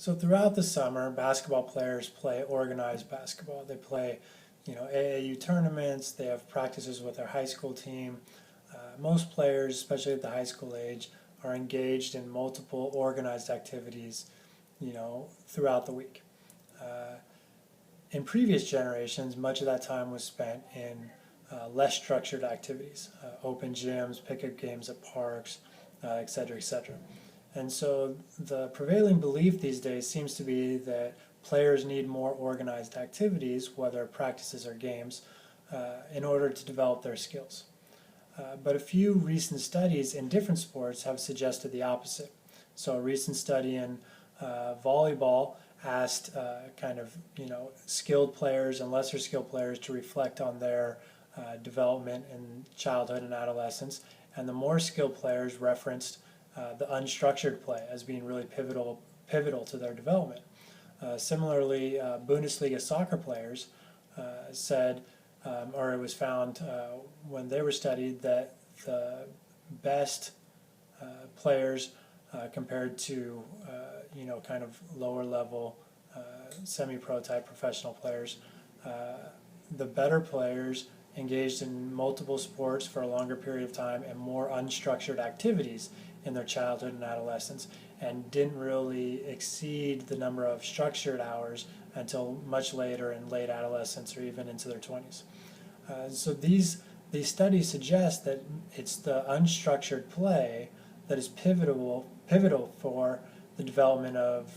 So throughout the summer, basketball players play organized basketball. They play, AAU tournaments. They have practices with their high school team. Most players, especially at the high school age, are engaged in multiple organized activities, throughout the week. Uh, in previous generations, much of that time was spent in less structured activities, open gyms, pickup games at parks, et cetera, et cetera. And so the prevailing belief these days seems to be that players need more organized activities, whether practices or games, in order to develop their skills. But a few recent studies in different sports have suggested the opposite. So a recent study in volleyball asked skilled players and lesser skilled players to reflect on their development in childhood and adolescence, and the more skilled players referenced the unstructured play as being really pivotal to their development. Similarly, Bundesliga soccer players said, or it was found when they were studied, that the best players compared to kind of lower level semi-pro type professional players, the better players engaged in multiple sports for a longer period of time and more unstructured activities in their childhood and adolescence, and didn't really exceed the number of structured hours until much later in late adolescence or even into their 20s. So these studies suggest that it's the unstructured play that is pivotal for the development of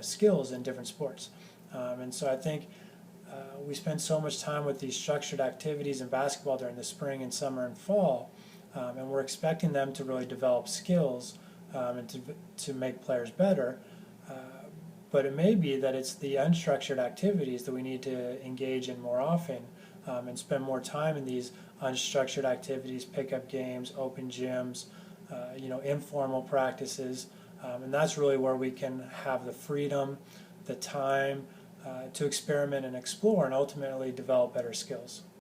skills in different sports. And so I think we spend so much time with these structured activities in basketball during the spring and summer and fall, and we're expecting them to really develop skills and to make players better. But it may be that it's the unstructured activities that we need to engage in more often, and spend more time in these unstructured activities, pickup games, open gyms, informal practices. And that's really where we can have the freedom, the time to experiment and explore and ultimately develop better skills.